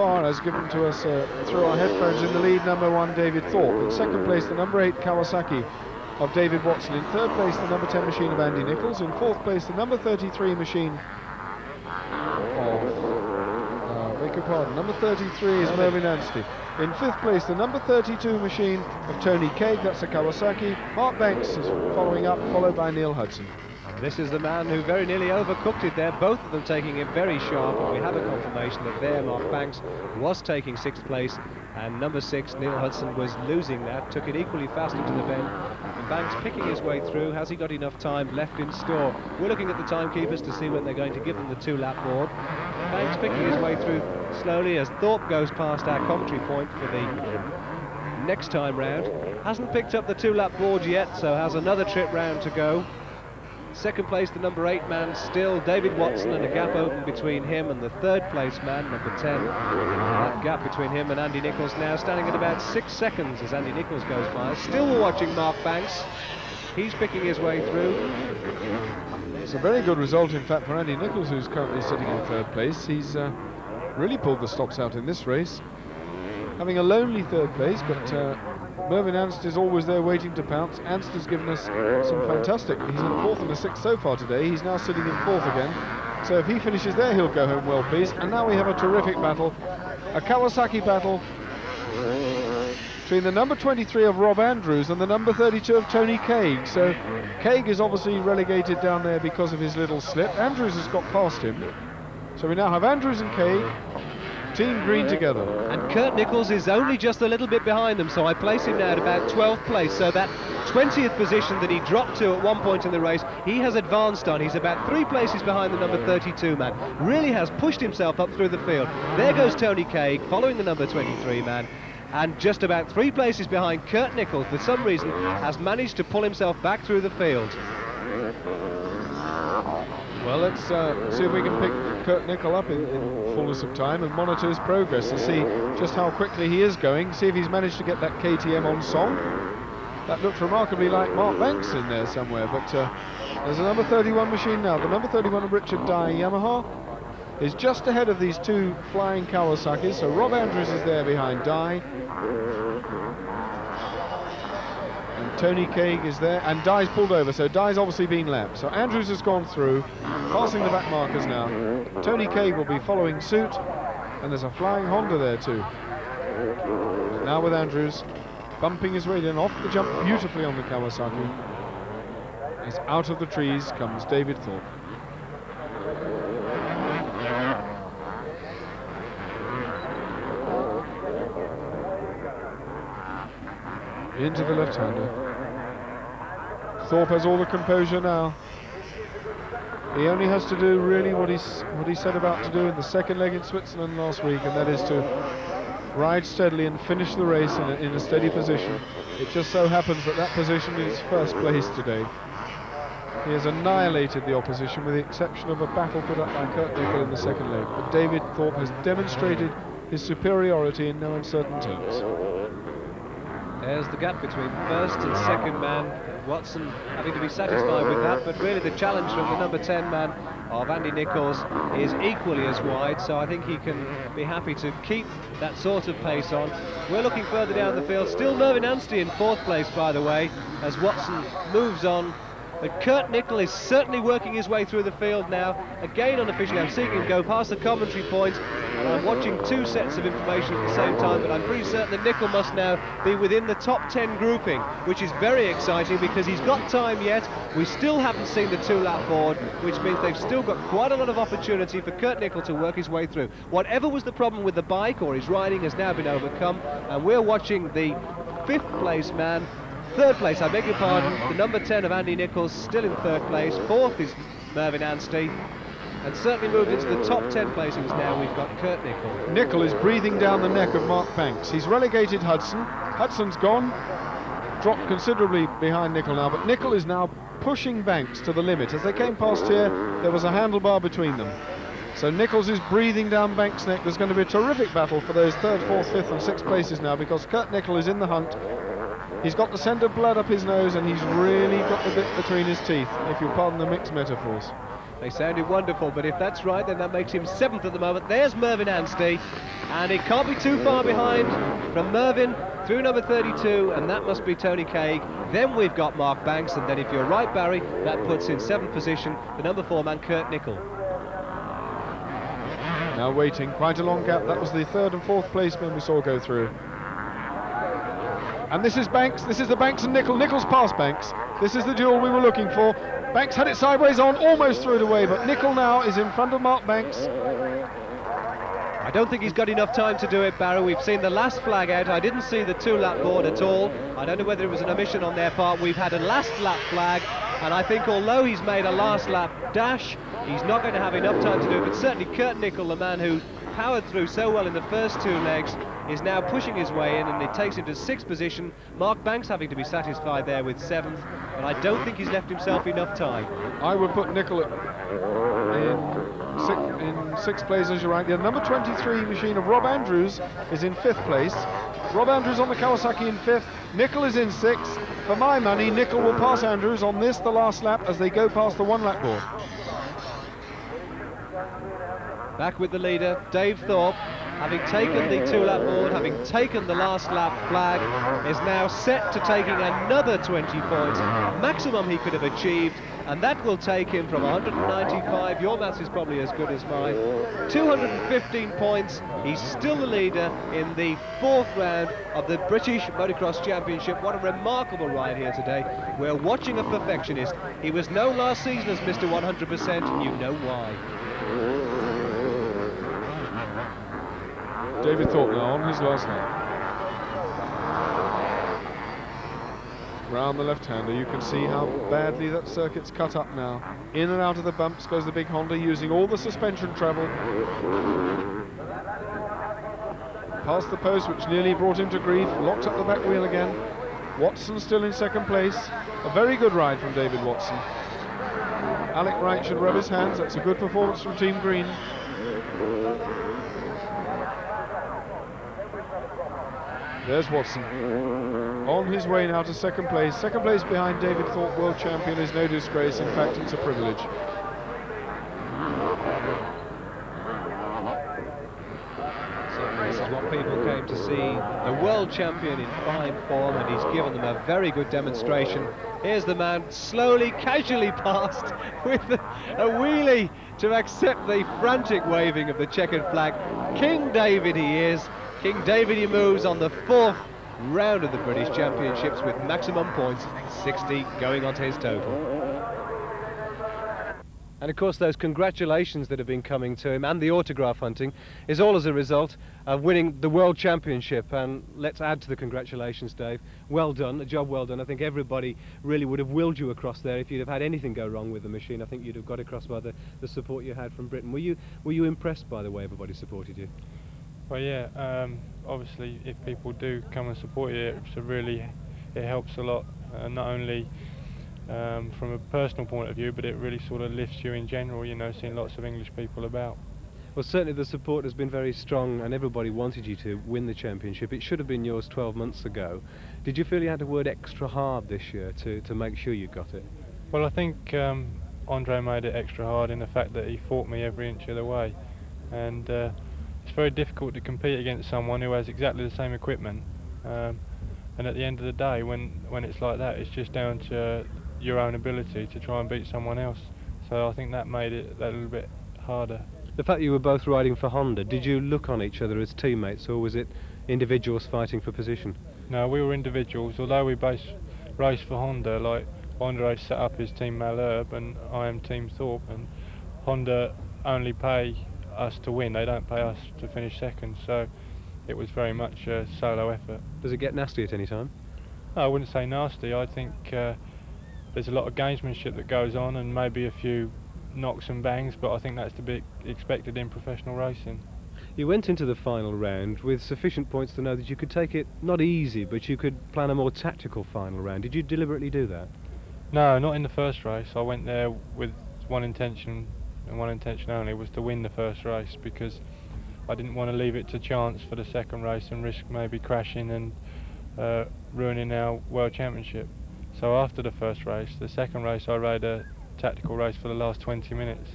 far has given to us through our headphones. In the lead, number 1 David Thorpe. In second place, the number 8 Kawasaki of David Watson. In third place, the number 10 machine of Andy Nichols. In fourth place, the number 33 machine of beg your pardon, number 33 is Mervyn Anstey. In fifth place, the number 32 machine of Tony Craig, that's a Kawasaki. Mark Banks is following up, followed by Neil Hudson. This is the man who very nearly overcooked it there, both of them taking it very sharp, and we have a confirmation that there Mark Banks was taking 6th place, and number 6 Neil Hudson was losing that, took it equally fast into the bend, and Banks picking his way through. Has he got enough time left in store? We're looking at the timekeepers to see when they're going to give them the 2-lap board. Banks picking his way through slowly as Thorpe goes past our commentary point for the next time round. Hasn't picked up the 2-lap board yet, so has another trip round to go. Second place, the number 8 man, still David Watson, and a gap open between him and the third place man, number 10. That gap between him and Andy Nichols now standing at about 6 seconds as Andy Nichols goes by. Still watching Mark Banks. He's picking his way through. It's a very good result, in fact, for Andy Nichols, who's currently sitting in third place. He's really pulled the stops out in this race, having a lonely third place, but Mervyn Anstey's always there waiting to pounce. Anstey's given us some fantastic. He's in 4th and a 6th so far today. He's now sitting in 4th again. So if he finishes there, he'll go home well pleased. And now we have a terrific battle, a Kawasaki battle between the number 23 of Rob Andrews and the number 32 of Tony Craig. So Craig is obviously relegated down there because of his little slip. Andrews has got past him. So we now have Andrews and Craig, Team Green together. And Kurt Nichols is only just a little bit behind them, so I place him now at about 12th place. So that 20th position that he dropped to at one point in the race, he has advanced on. He's about 3 places behind the number 32 man. Really has pushed himself up through the field. There goes Tony Craig following the number 23 man. And just about 3 places behind Kurt Nichols, for some reason, has managed to pull himself back through the field. Well, let's see if we can pick Kurt Nicholl up in fullness of time and monitor his progress and see just how quickly he is going, see if he's managed to get that KTM on song. That looked remarkably like Mark Banks in there somewhere, but there's a number 31 machine now. The number 31 of Richard Dye Yamaha is just ahead of these 2 flying Kawasaki's, so Rob Andrews is there behind Dye. And Tony Craig is there, and Dye's pulled over, so Dye's obviously been lapped. So Andrews has gone through, passing the back markers now. Tony Craig will be following suit, and there's a flying Honda there too. But now with Andrews bumping his way in, off the jump beautifully on the Kawasaki. As out of the trees comes David Thorpe. Into the left-hander. Thorpe has all the composure now. He only has to do really what he set about to do in the second leg in Switzerland last week, and that is to ride steadily and finish the race in a steady position. It just so happens that that position is first place today. He has annihilated the opposition with the exception of a battle put up by Kurt Nicholl in the second leg, but David Thorpe has demonstrated his superiority in no uncertain terms. There's the gap between first and second man. Watson having to be satisfied with that, but really the challenge from the number 10 man of Andy Nichols is equally as wide, so I think he can be happy to keep that sort of pace on. We're looking further down the field. Still Mervyn Anstey in 4th place, by the way, as Watson moves on. But Kurt Nicholl is certainly working his way through the field now. Again, unofficially, I'm seeing him go past the commentary point, and I'm watching 2 sets of information at the same time, but I'm pretty certain that Nicholl must now be within the top 10 grouping, which is very exciting because he's got time yet. We still haven't seen the 2-lap board, which means they've still got quite a lot of opportunity for Kurt Nicholl to work his way through. Whatever was the problem with the bike or his riding has now been overcome, and we're watching the 5th place man. 3rd place, I beg your pardon, the number 10 of Andy Nichols still in 3rd place. 4th is Mervyn Anstey, and certainly moved into the top 10 placings now. We've got Kurt Nicholl. Nicholl is breathing down the neck of Mark Banks. He's relegated Hudson. Hudson's gone, dropped considerably behind Nicholl now, but Nicholl is now pushing Banks to the limit. As they came past here, there was a handlebar between them. So Nichols is breathing down Banks' neck. There's going to be a terrific battle for those 3rd, 4th, 5th and 6th places now, because Kurt Nicholl is in the hunt. He's got the scent of blood up his nose, and he's really got the bit between his teeth, if you'll pardon the mixed metaphors. They sounded wonderful, but if that's right, then that makes him 7th at the moment. There's Mervyn Anstey, and it can't be too far behind from Mervyn through number 32, and that must be Tony Craig. Then we've got Mark Banks, and then if you're right, Barry, that puts in 7th position the number 4 man, Kurt Nicholl. Now waiting, quite a long gap. That was the 3rd and 4th placemen we saw go through. And this is Banks, this is the Banks and Nicholl. Nicholl's past Banks. This is the duel we were looking for. Banks had it sideways on, almost threw it away, but Nicholl now is in front of Mark Banks. I don't think he's got enough time to do it, Barry. We've seen the last flag out. I didn't see the 2-lap board at all. I don't know whether it was an omission on their part. We've had a last lap flag, and I think although he's made a last lap dash, he's not going to have enough time to do it. But certainly Kurt Nicholl, the man who powered through so well in the first 2 legs, is now pushing his way in, and it takes him to 6th position. Mark Banks having to be satisfied there with 7th, but I don't think he's left himself enough time. I would put Nicholl in 6th place, as you're right. The number 23 machine of Rob Andrews is in 5th place. Rob Andrews on the Kawasaki in 5th. Nicholl is in 6th. For my money, Nicholl will pass Andrews on this, the last lap, as they go past the 1-lap board. Back with the leader, Dave Thorpe, having taken the 2-lap board, having taken the last lap flag, is now set to taking another 20 points, maximum he could have achieved, and that will take him from 195, your maths is probably as good as mine, 215 points. He's still the leader in the 4th round of the British Motocross Championship. What a remarkable ride here today. We're watching a perfectionist. He was known last season as Mr. 100%, and you know why. David Thorpe now on his last lap. Round the left-hander, you can see how badly that circuit's cut up now. In and out of the bumps goes the big Honda, using all the suspension travel. Past the post, which nearly brought him to grief, locked up the back wheel again. Watson still in 2nd place. A very good ride from David Watson. Alec Wright should rub his hands. That's a good performance from Team Green. There's Watson, on his way now to 2nd place. 2nd place behind David Thorpe, world champion, is no disgrace. In fact, it's a privilege. So this is what people came to see, the world champion in fine form, and he's given them a very good demonstration. Here's the man slowly, casually past with a wheelie to accept the frantic waving of the checkered flag. King David he is. King David he moves on the 4th round of the British Championships with maximum points, 60 going onto his total. And of course those congratulations that have been coming to him and the autograph hunting is all as a result of winning the World Championship. And let's add to the congratulations, Dave. Well done, a job well done. I think everybody really would have willed you across there if you'd have had anything go wrong with the machine. I think you'd have got across by the support you had from Britain. Were you impressed by the way everybody supported you? Well, yeah, obviously if people do come and support you, it helps a lot, not only from a personal point of view, but it really sort of lifts you in general, you know, seeing lots of English people about. Well, certainly the support has been very strong, and everybody wanted you to win the championship. It should have been yours 12 months ago. Did you feel you had to work extra hard this year to make sure you got it? Well, I think Andre made it extra hard in the fact that he fought me every inch of the way, and it's very difficult to compete against someone who has exactly the same equipment, and at the end of the day, when it's like that, it's just down to your own ability to try and beat someone else. So I think that made it a little bit harder. The fact you were both riding for Honda, did you look on each other as teammates, or was it individuals fighting for position? No, we were individuals, although we both raced for Honda. Like, Andre set up his team Malherbe and I am Team Thorpe, and Honda only pay us to win, they don't pay us to finish second, so it was very much a solo effort. Does it get nasty at any time? No, I wouldn't say nasty. I think there's a lot of gamesmanship that goes on and maybe a few knocks and bangs, but I think that's to be expected in professional racing. You went into the final round with sufficient points to know that you could take it, not easy, but you could plan a more tactical final round. Did you deliberately do that? No, not in the first race. I went there with one intention, and one intention only, was to win the first race, because I didn't want to leave it to chance for the second race and risk maybe crashing and ruining our World Championship. So after the first race, the second race I rode a tactical race for the last 20 minutes.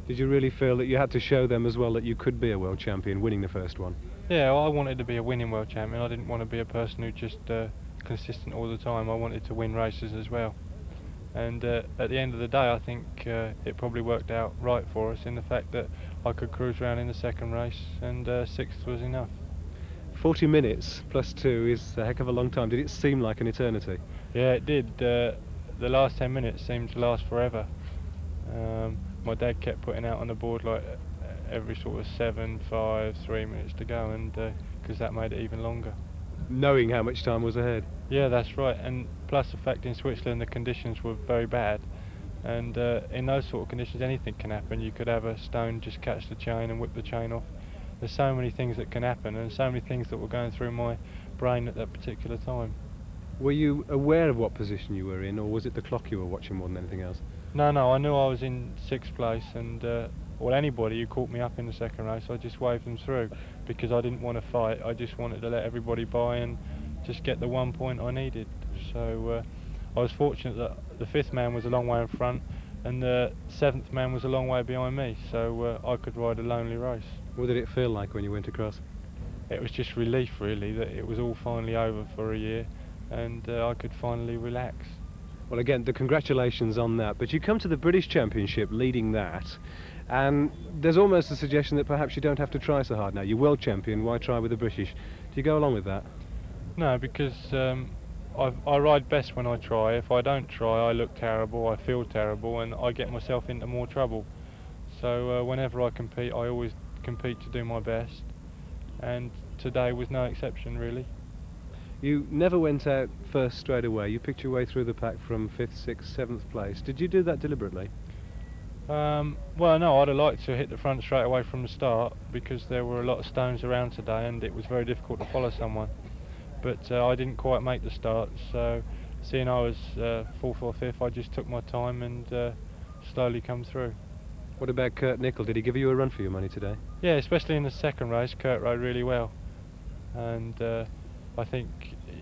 Did you really feel that you had to show them as well that you could be a world champion, winning the first one? Yeah, I wanted to be a winning world champion. I didn't want to be a person who just consistent all the time. I wanted to win races as well. And at the end of the day, I think it probably worked out right for us in the fact that I could cruise around in the second race, and sixth was enough. 40 minutes plus 2 is a heck of a long time. Did it seem like an eternity? Yeah, it did. The last 10 minutes seemed to last forever. My dad kept putting out on the board like every sort of 7, 5, 3 minutes to go, and because that made it even longer. Knowing how much time was ahead? Yeah, that's right, and plus the fact in Switzerland the conditions were very bad, and in those sort of conditions anything can happen. You could have a stone just catch the chain and whip the chain off. There's so many things that can happen, and so many things that were going through my brain at that particular time. Were you aware of what position you were in, or was it the clock you were watching more than anything else? No, I knew I was in 6th place, and well, anybody who caught me up in the second race, I just waved them through because I didn't want to fight. I just wanted to let everybody by and just get the 1 point I needed. So I was fortunate that the 5th man was a long way in front and the 7th man was a long way behind me, so I could ride a lonely race. What did it feel like when you went across? It was just relief, really, that it was all finally over for a year and I could finally relax. Well, again, the congratulations on that, but you come to the British Championship leading that, and there's almost a suggestion that perhaps you don't have to try so hard now. You're world champion, why try with the British? Do you go along with that? No, because I ride best when I try. If I don't try, I look terrible, I feel terrible, and I get myself into more trouble. So whenever I compete, I always compete to do my best, and today was no exception, really. You never went out first straight away. You picked your way through the pack from 5th, 6th, 7th place. Did you do that deliberately? Well, no, I'd have liked to hit the front straight away from the start because there were a lot of stones around today and it was very difficult to follow someone. But I didn't quite make the start, so seeing I was 4th or 5th, I just took my time and slowly come through. What about Kurt Nickel? Did he give you a run for your money today? Yeah, especially in the second race, Kurt rode really well. And I think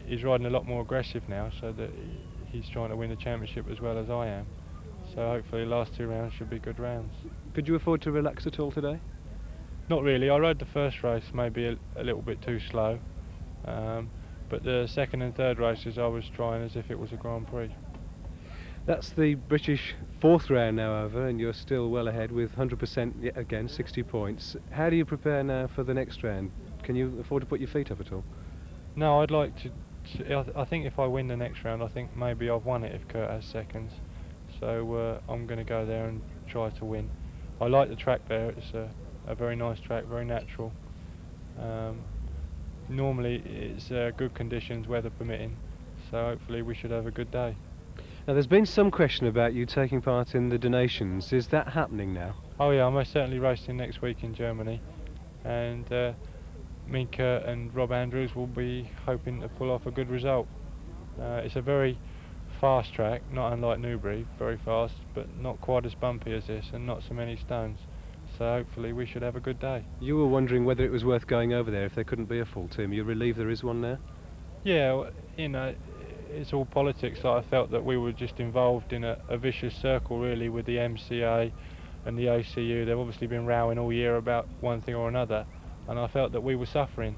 he's riding a lot more aggressive now, so that he's trying to win the championship as well as I am. So hopefully the last 2 rounds should be good rounds. Could you afford to relax at all today? Not really. I rode the first race maybe a little bit too slow, but the second and third races I was trying as if it was a Grand Prix. That's the British 4th round now over, and you're still well ahead with 100% yet again, 60 points. How do you prepare now for the next round? Can you afford to put your feet up at all? No, I'd like to. I think if I win the next round, I think maybe I've won it if Kurt has seconds. So I'm going to go there and try to win. I like the track there. It's a very nice track, very natural. Normally it's good conditions, weather permitting. So hopefully we should have a good day. Now there's been some question about you taking part in the donations. Is that happening now? Oh yeah, I'm most certainly racing next week in Germany, and me, Kurt and Rob Andrews will be hoping to pull off a good result. It's a very fast track, not unlike Newbury, very fast, but not quite as bumpy as this and not so many stones. So hopefully we should have a good day. You were wondering whether it was worth going over there if there couldn't be a full team. You're relieved there is one now? Yeah, well, you know, it's all politics. I felt that we were just involved in a vicious circle really with the MCA and the ACU. They've obviously been rowing all year about one thing or another, and I felt that we were suffering,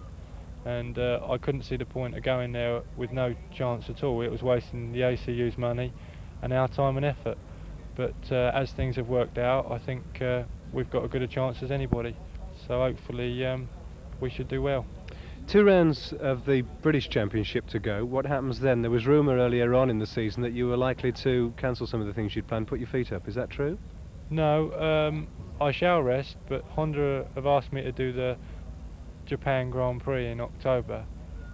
and I couldn't see the point of going there with no chance at all. It was wasting the ACU's money and our time and effort. But as things have worked out, I think we've got as good a chance as anybody, so hopefully we should do well. 2 rounds of the British Championship to go. What happens then? There was rumour earlier on in the season that you were likely to cancel some of the things you'd planned, put your feet up. Is that true? No, I shall rest, but Honda have asked me to do the Japan Grand Prix in October,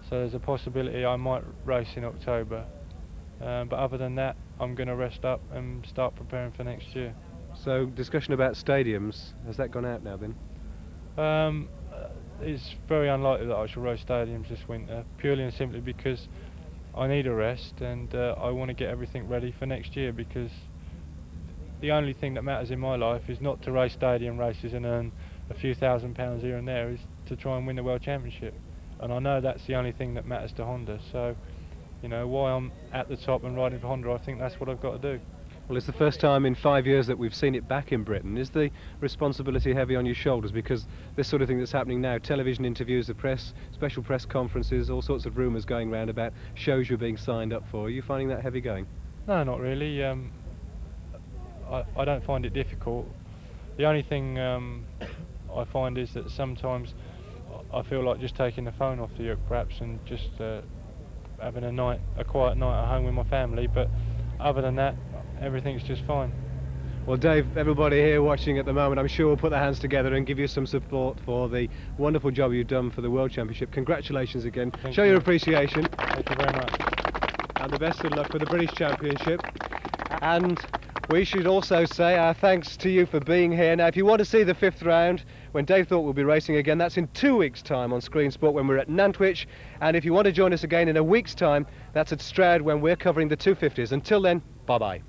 so there's a possibility I might race in October. But other than that, I'm going to rest up and start preparing for next year. So, discussion about stadiums, has that gone out now then? It's very unlikely that I shall race stadiums this winter, purely and simply because I need a rest and I want to get everything ready for next year, because the only thing that matters in my life is not to race stadium races and earn a few £1,000s here and there, is to try and win the World Championship. And I know that's the only thing that matters to Honda, so you know, while I'm at the top and riding for Honda, I think that's what I've got to do. Well, it's the first time in 5 years that we've seen it back in Britain. Is the responsibility heavy on your shoulders? Because this sort of thing that's happening now, television interviews, the press, special press conferences, all sorts of rumours going round about shows you're being signed up for. Are you finding that heavy going? No, not really. I don't find it difficult. The only thing I find is that sometimes I feel like just taking the phone off the hook perhaps and just having a quiet night at home with my family, but other than that everything's just fine. Well, Dave, everybody here watching at the moment, I'm sure will put their hands together and give you some support for the wonderful job you've done for the World Championship. Congratulations again. Show your appreciation. Thank you very much. And the best of luck for the British Championship. And we should also say our thanks to you for being here. Now, if you want to see the 5th round, when Dave thought we'll be racing again, that's in 2 weeks' time on Screen Sport when we're at Nantwich. And if you want to join us again in a week's time, that's at Stroud when we're covering the 250s. Until then, bye-bye.